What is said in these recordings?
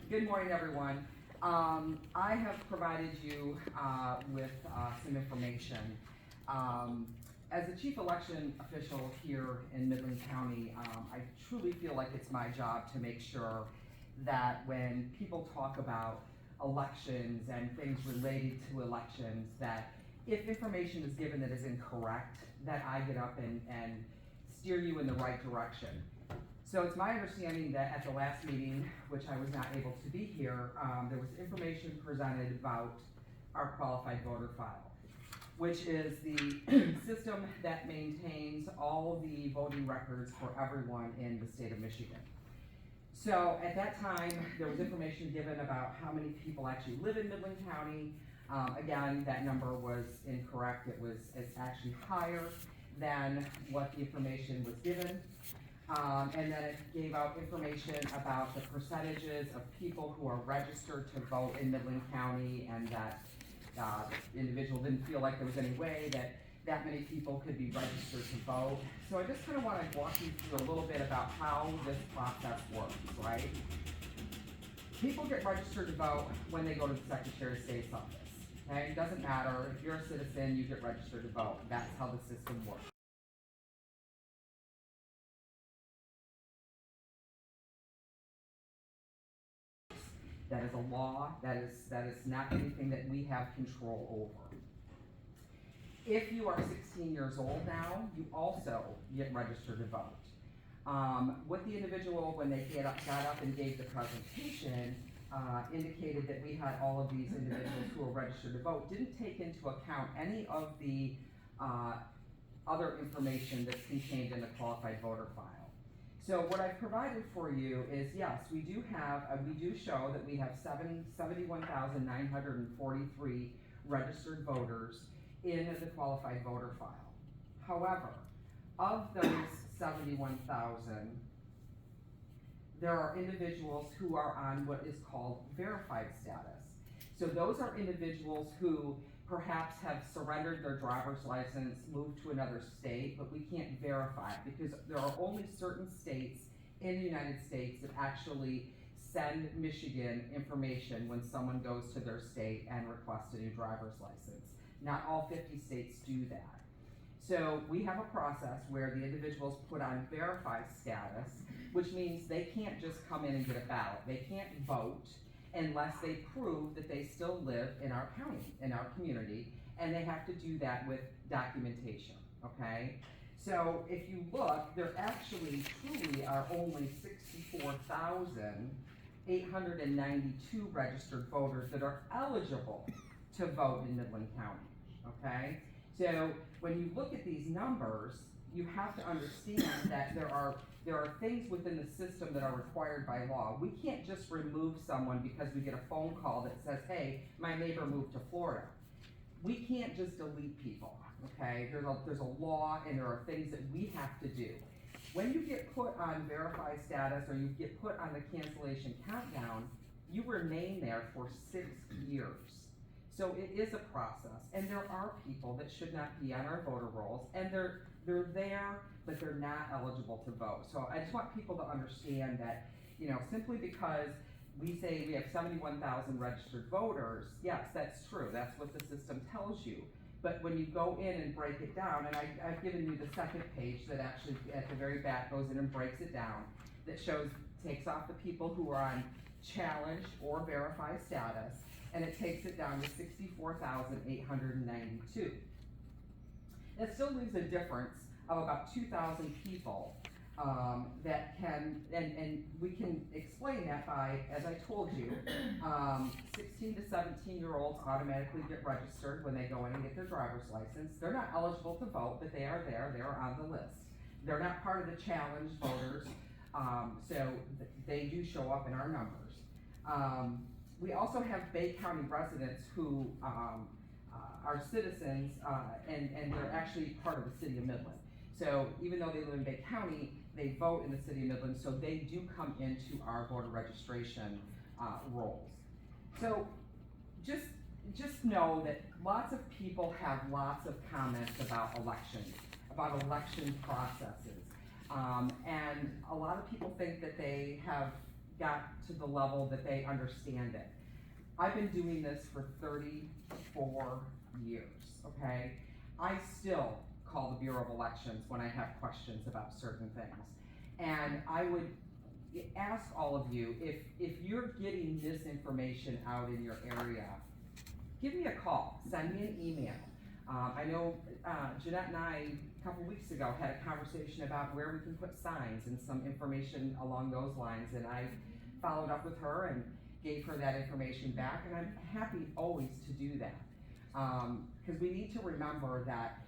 Good morning, everyone. I have provided you with some information. As the chief election official here in Midland County, I truly feel like it's my job to make sure that when people talk about elections and things related to elections, that if information is given that is incorrect, that I get up and steer you in the right direction. So it's my understanding that at the last meeting, which I was not able to be here, there was information presented about our qualified voter file, which is the system that maintains all the voting records for everyone in the state of Michigan. So at that time, there was information given about how many people actually live in Midland County. Again, that number was incorrect. It's actually higher than what the information was given. And then it gave out information about the percentages of people who are registered to vote in Midland County, and that the individual didn't feel like there was any way that many people could be registered to vote. So I just kind of want to walk you through a little bit about how this process works, right? People get registered to vote when they go to the Secretary of State's office. Okay? It doesn't matter. If you're a citizen, you get registered to vote. That's how the system works. That is a law. That is not anything that we have control over. If you are 16 years old now, you also get registered to vote. What the individual, when they got up and gave the presentation, indicated that we had all of these individuals who were registered to vote, didn't take into account any of the other information that's contained in the qualified voter file. So what I've provided for you is, yes, we do show that we have 71,943 registered voters in the qualified voter file. However, of those 71,000, there are individuals who are on what is called verified status. So those are individuals who perhaps have surrendered their driver's license, moved to another state, but we can't verify it because there are only certain states in the United States that actually send Michigan information when someone goes to their state and requests a new driver's license. Not all 50 states do that. So we have a process where the individuals put on verified status, which means they can't just come in and get a ballot. They can't vote unless they prove that they still live in our county, in our community, and they have to do that with documentation, okay? So if you look, there actually truly are only 64,892 registered voters that are eligible to vote in Midland County, okay? So when you look at these numbers, you have to understand that there are things within the system that are required by law. We can't just remove someone because we get a phone call that says, hey, my neighbor moved to Florida. We can't just delete people, okay? There's a law and there are things that we have to do. When you get put on verified status or you get put on the cancellation countdown, you remain there for 6 years. So it is a process, and there are people that should not be on our voter rolls, and they're there, but they're not eligible to vote. So I just want people to understand that, simply because we say we have 71,000 registered voters, yes, that's true. That's what the system tells you. But when you go in and break it down, and I've given you the second page that actually at the very back goes in and breaks it down, that takes off the people who are on challenged or verified status, and it takes it down to 64,892. That still leaves a difference of about 2,000 people that can, and we can explain that by, as I told you, 16 to 17-year-olds automatically get registered when they go in and get their driver's license. They're not eligible to vote, but they are there, they're on the list. They're not part of the challenged voters, so they do show up in our numbers. We also have Bay County residents who are citizens, and they're actually part of the city of Midland. So even though they live in Bay County, they vote in the city of Midland, so they do come into our voter registration rolls. So just know that lots of people have lots of comments about elections, about election processes. And a lot of people think that they have got to the level that they understand it. I've been doing this for 34 years, okay? I still call the Bureau of Elections when I have questions about certain things. And I would ask all of you, if you're getting this information out in your area, give me a call, send me an email. I know Jeanette and I, a couple weeks ago, had a conversation about where we can put signs and some information along those lines, and I followed up with her and gave her that information back, and I'm happy always to do that. Because we need to remember that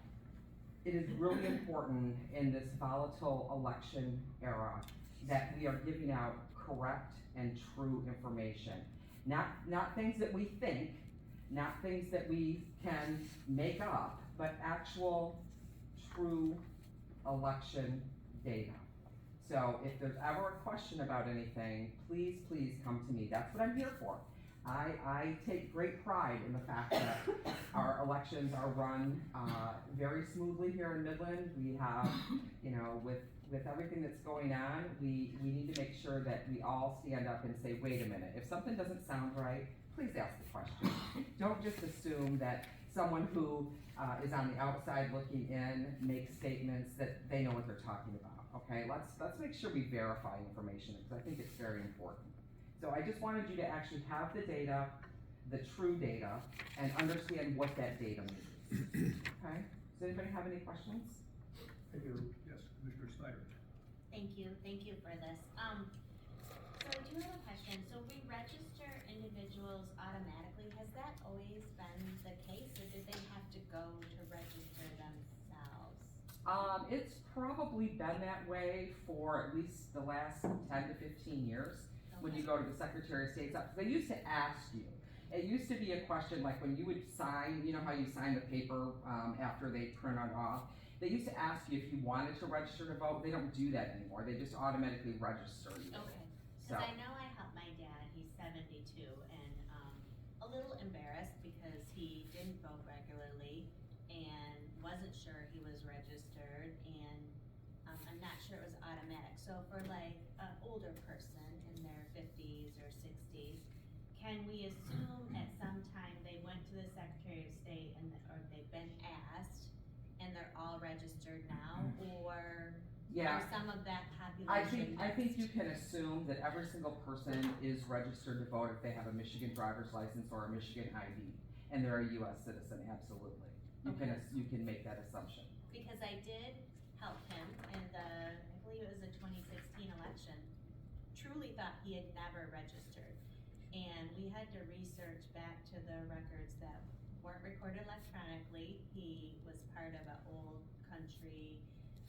it is really important in this volatile election era that we are giving out correct and true information. Not things that we think, not things that we can make up, but actual, true election data. So if there's ever a question about anything, please come to me. That's what I'm here for. I take great pride in the fact that our elections are run very smoothly here in Midland. We have, with everything that's going on, we need to make sure that we all stand up and say, wait a minute, if something doesn't sound right, please ask the question. Don't just assume that someone who is on the outside looking in makes statements that they know what they're talking about, okay? Let's make sure we verify information, because I think it's very important. So I just wanted you to actually have the data, the true data, and understand what that data means, okay? Does anybody have any questions? I do. Yes, Commissioner Snyder. Thank you for this. So I do have a question. So we register individuals automatically. Has that always been the case, or did they have to go to register themselves? It's probably been that way for at least the last 10 to 15 years. When you go to the Secretary of State's office, they used to ask you. It used to be a question like when you would sign, you know how you sign the paper after they print it off. They used to ask you if you wanted to register to vote. They don't do that anymore. They just automatically register you. Okay. So. Because I know I helped my dad. He's 72 and a little embarrassed because he didn't vote regularly and wasn't sure he was registered, and I'm not sure it was automatic. So for like an older person in their 50s or 60s, can we assume at some time they went to the Secretary of State or they've been asked and they're all registered now, or Yeah. are some of that population? I think you can assume that every single person is registered to vote if they have a Michigan driver's license or a Michigan ID, and they're a U.S. citizen. Absolutely, you can make that assumption. Because I did help him in I believe it was the 2016 election. Truly thought he had never registered, and we had to research back to the records that weren't recorded electronically. He was part of an old country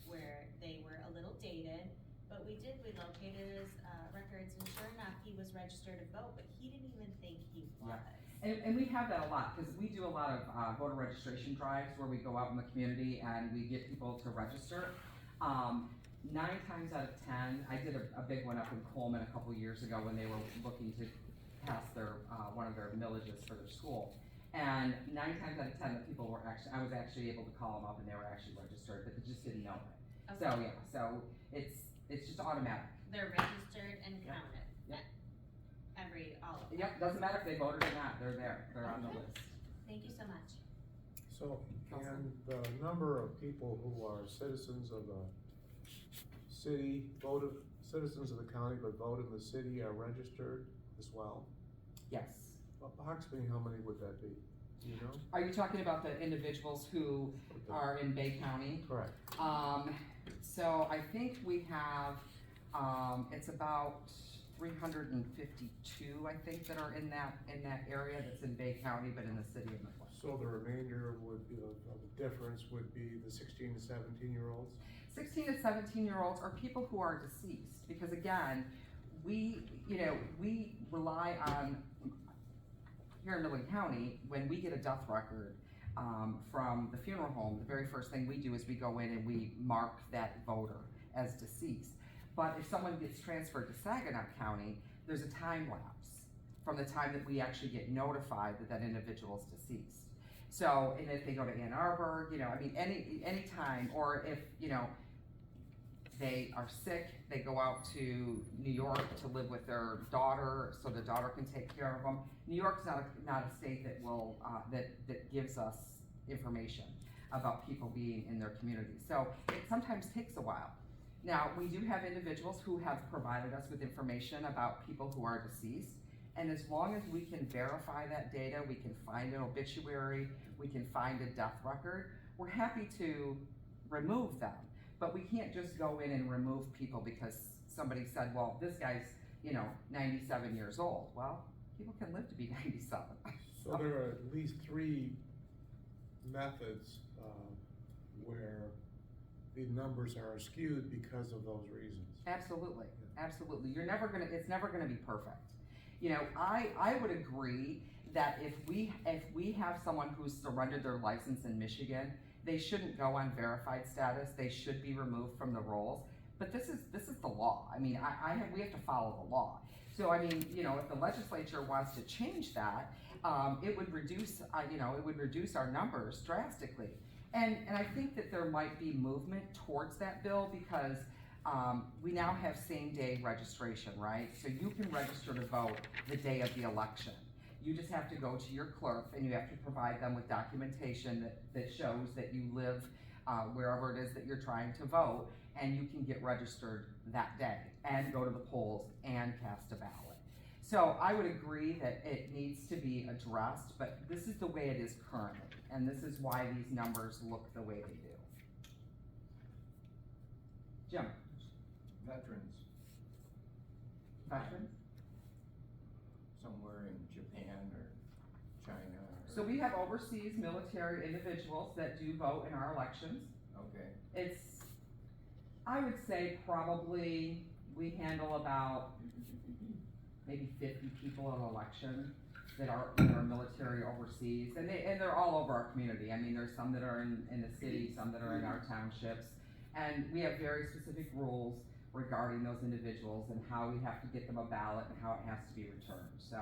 where they were a little dated, but we located his records, and sure enough, he was registered to vote, but he didn't even think he was. Yeah. And we have that a lot, because we do a lot of voter registration drives where we go out in the community and we get people to register. 9 times out of 10, I did a big one up in Coleman a couple years ago when they were looking to pass their one of their millages for their school. And 9 times out of 10, the people were I was actually able to call them up and they were actually registered, but they just didn't know it. Okay. So yeah, so it's just automatic. They're registered and Yep. counted. Yep. All of them. Yep, doesn't matter if they voted or not, they're there, they're on the Okay. list. Thank you so much. So, can the number of people who are citizens of the city, citizens of the county but vote in the city are registered as well? Yes. Approximately how many would that be? Do you know? Are you talking about the individuals who are in Bay County? Correct. So I think we have, it's about 352, I think, that are in that area that's in Bay County, but in the city of Midland. So the remainder would be, the difference would be the 16 to 17-year-olds? 16 to 17-year-olds are people who are deceased, because again, we rely on, here in Midland County, when we get a death record from the funeral home, the very first thing we do is we go in and we mark that voter as deceased. But if someone gets transferred to Saginaw County, there's a time lapse from the time that we actually get notified that that individual is deceased. So, and if they go to Ann Arbor, any time, or if, they are sick, they go out to New York to live with their daughter, so the daughter can take care of them. New York's not a state that will, that gives us information about people being in their community. So it sometimes takes a while. Now, we do have individuals who have provided us with information about people who are deceased, and as long as we can verify that data, we can find an obituary, we can find a death record, we're happy to remove them. But we can't just go in and remove people because somebody said, well, this guy's, 97 years old. Well, people can live to be 97. So there are at least 3 methods where the numbers are skewed because of those reasons. Absolutely, absolutely. It's never gonna be perfect. I would agree that if we have someone who's surrendered their license in Michigan, they shouldn't go on verified status. They should be removed from the rolls. But this is the law. I mean, we have to follow the law. So I mean, if the legislature wants to change that, it would reduce our numbers drastically. And I think that there might be movement towards that bill because we now have same-day registration, right? So you can register to vote the day of the election. You just have to go to your clerk and you have to provide them with documentation that shows that you live wherever it is that you're trying to vote, and you can get registered that day and go to the polls and cast a ballot. So I would agree that it needs to be addressed, but this is the way it is currently, and this is why these numbers look the way they do. Jim? Veterans, Veterans? somewhere in Japan or China or. So we have overseas military individuals that do vote in our elections. Okay, I would say probably we handle about maybe 50 people an election that are military overseas, and they're all over our community. I mean, there's some that are in the city, some that are in our townships, and we have very specific rules regarding those individuals and how we have to get them a ballot and how it has to be returned. So,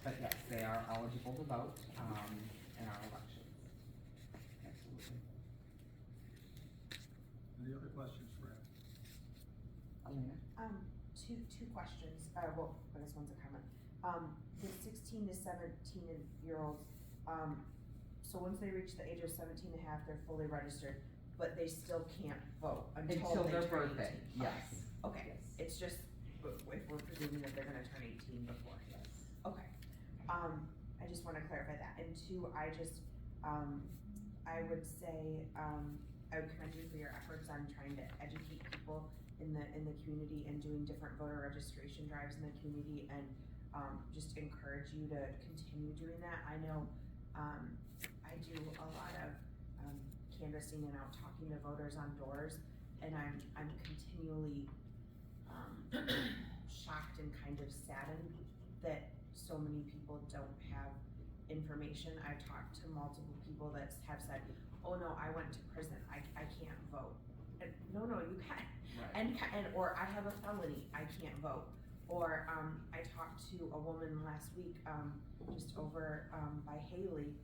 but yes, they are eligible to vote in our elections. Absolutely. Any other questions for Ed? Elena? Two questions, well, I guess one's a comment. The 16 to 17-year-olds, so once they reach the age of 17 and a half, they're fully registered, but they still can't vote until they their turn birthday, 18. yes. Okay, Yes. it's just, if we're presuming that they're gonna turn 18 before. Yes. Okay, I just wanna clarify that, and 2, I would say, I would commend you for your efforts on trying to educate people in the community and doing different voter registration drives in the community, and just encourage you to continue doing that. I know I do a lot of canvassing and out talking to voters on doors, and I'm continually shocked and kind of saddened that so many people don't have information. I've talked to multiple people that have said, oh no, I went to prison, I can't vote. And no, you can. Right. And or I have a felony, I can't vote. Or I talked to a woman last week, just over by Haley,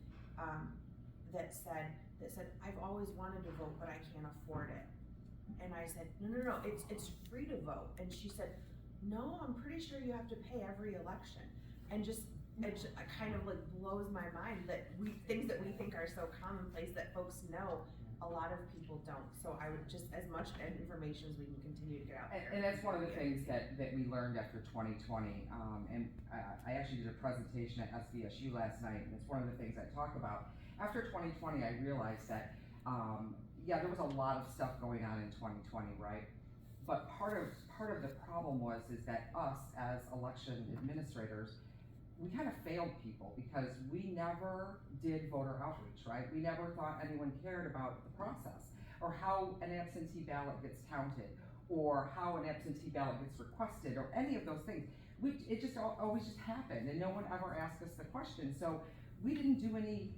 that said I've always wanted to vote, but I can't afford it. And I said, no, it's free to vote. And she said, no, I'm pretty sure you have to pay every election. And it kind of like blows my mind that things that we think are so commonplace that folks know, a lot of people don't. So I would just, as much information as we can continue to get out there. And that's one of the things that we learned after 2020. And I actually did a presentation at SVSU last night, and it's one of the things I talk about. After 2020, I realized that, there was a lot of stuff going on in 2020, right? But part of the problem is that us as election administrators, we kind of failed people because we never did voter outreach, right? We never thought anyone cared about the process or how an absentee ballot gets counted or how an absentee ballot gets requested or any of those things. It just always just happened, and no one ever asked us the question. So we didn't do any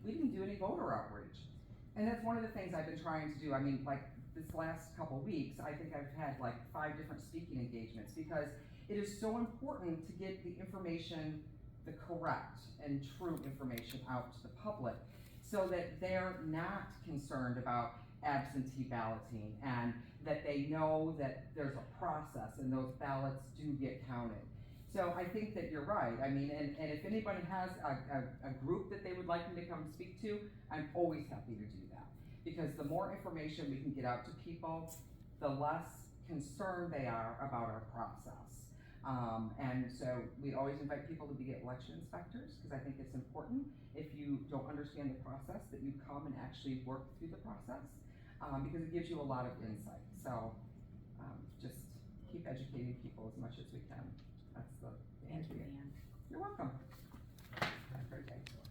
voter outreach. And that's one of the things I've been trying to do. I mean, like this last couple weeks, I think I've had like 5 different speaking engagements because it is so important to get the information, the correct and true information out to the public so that they're not concerned about absentee balloting, and that they know that there's a process and those ballots do get counted. So I think that you're right. I mean, and if anybody has a group that they would like me to come speak to, I'm always happy to do that. Because the more information we can get out to people, the less concerned they are about our process. And so we always invite people to be election inspectors, because I think it's important, if you don't understand the process, that you come and actually work through the process, because it gives you a lot of insight. So just keep educating people as much as we can. That's the Thank you, idea. Ann. You're welcome. Have a great day.